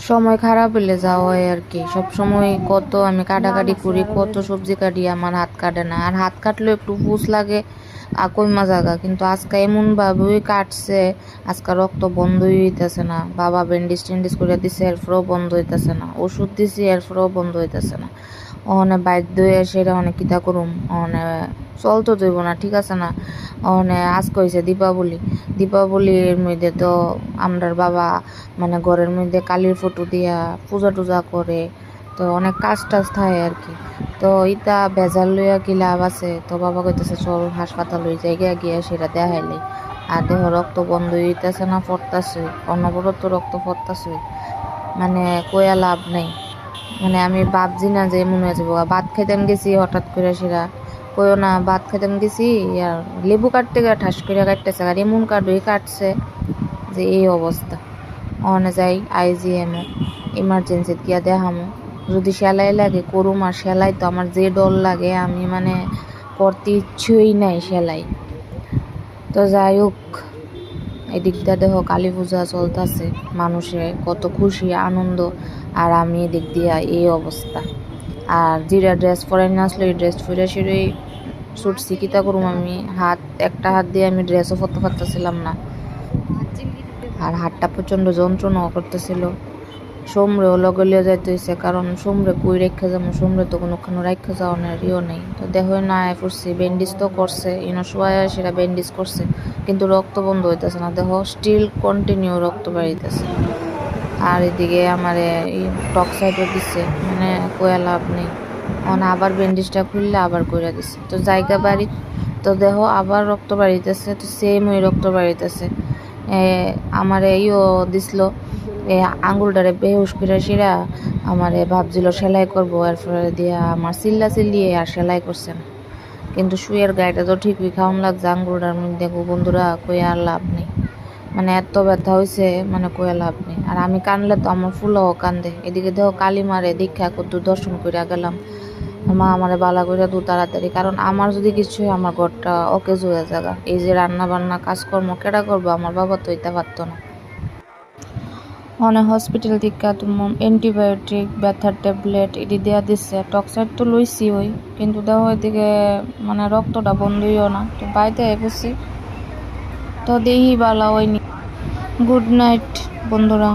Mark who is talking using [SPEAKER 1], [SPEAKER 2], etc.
[SPEAKER 1] সময় খারাপ হলে যাওয়া হয় আর কি। সব সময় কত আমি কাটাকাটি করি, কত সবজি কাটি, আমার হাত কাটে না। আর হাত কাটলেও একটু পুষ লাগে কইমা জায়গা, কিন্তু আজকে এমন ভাবেই কাটছে, আজকে রক্ত বন্ধই হইতেছে না। বাবা ব্যান্ডেজ টেন্ডেজ করে দিছে, এরপরেও বন্ধ হইতেছে না। ওষুধ দিছি, এরপরেও বন্ধ হইতেছে না। ওখানে বাধ্য হয়ে সেটা অনেক কিতা করুম, ওখানে চলতো যাইব না, ঠিক আছে না। ওখানে আজকে হয়েছে দীপাবলি, দীপাবলির মধ্যে তো আমরার বাবা মানে ঘরের মধ্যে কালীর ফটো দিয়া পূজা টুজা করে, তো অনেক কাজ টাজ থাকে আর কি। তো ইটা ভেজাল লইয়া কি লাভ আছে? তো বাবা কইতেছে চল হাসপাতাল হয়ে জায়গা গিয়া সেটা দেখাইলে। আর দেহ রক্ত বন্ধ হইতেছে না, ফরতাছে, অনবরত রক্ত ফরতাছে, মানে কয়া লাভ নাই। মানে আমি ভাবছি না যে মনে হয়ে যাবো। ভাত খাইতাম গেছি হঠাৎ করে সেরা কইও না, ভাত খাইতাম গেছি আর লেবু কাটতে গিয়ে ঠাস করে কাটতেছে, আর এমন কাটই কাটছে যে এই অবস্থা। অনে যাই আইজিএমও, ইমার্জেন্সিতে গিয়া দেখামো। যদি সেলাই লাগে করুম, আর সেলাই তো আমার যে ডর লাগে, আমি মানে করতে ইচ্ছুই নাই সেলাই। তো যাই হোক, এদিকটা দেখো কালী পূজা চলতেছে, মানুষে কত খুশি আনন্দ, আর আমি এদিক দিয়া এই অবস্থা। আর যেটা ড্রেস পরে না আসলো এই ড্রেস পরে সেটাই ছুটছি, কিতা করুম আমি। একটা হাত দিয়ে আমি ড্রেসও পরতে পারতেছিলাম না, আর হাতটা প্রচণ্ড যন্ত্রণাও করতেছিল। সোমরে লগলিয়ে যাইতে হয়েছে, কারণ সোমরে কই রেখে যাবো, সোমরে তো কোনোখানে রেখে যাওয়ার ইও নেই। তো দেখো না আয় পড়ছি, ব্যান্ডেজ তো করছে, ইনো শোয়া সেটা ব্যান্ডেজ করছে, কিন্তু রক্ত বন্ধ হইতেছে না। দেখো স্টিল কন্টিনিউ রক্ত বাড়িতেছে। আর এদিকে আমার এই টক্সাইডও দিচ্ছে, মানে কয়া লাভ নেই। আবার ব্যান্ডেজটা খুললে আবার কইরা দিচ্ছে, তো জায়গা বাড়ি। তো দেখো আবার রক্ত বাড়িতেছে, তো সেম ওই রক্ত বাড়িতেছে। আমার ইও দিছিল, আঙুলটারে বেহুশ করে সেরা আমারে ভাবছিল সেলাই করবো, এরপরে দিয়া আমার চিল্লা চিল্লিয়ে আর সেলাই করছে না। কিন্তু শুয়ের গায়েটা তো ঠিকই খাওয়ান লাগছে আঙুলটার মধ্যে। গো বন্ধুরা, কই আর লাভ নেই, মানে এত ব্যথা হয়েছে, মানে কয়ে লাভ নেই। আর আমি কানলে তো আমার ফুলও কান্দে। এদিকে দেখো কালী মারে দীক্ষা কত দর্শন করে গেলাম, মা আমারে বালা করে দু তাড়াতাড়ি, কারণ আমার যদি কিছু হয় আমার ঘরটা অকেজ হয়ে যাবে। এই যে রান্না বান্না কাজকর্ম কেডা করবো, আমার বাবা তো এটা পারতো না। অনেক হসপিটাল থেকে তোমার অ্যান্টিবায়োটিক, ব্যথার ট্যাবলেট এটি দেওয়া দিচ্ছে। টক্সাইড তো লইছি ওই, কিন্তু দেখো এদিকে মানে রক্তটা বন্ধইও না। তো বাইতে এসেছি, তো দেহি বালা হয়নি। গুড নাইট বন্ধুরা।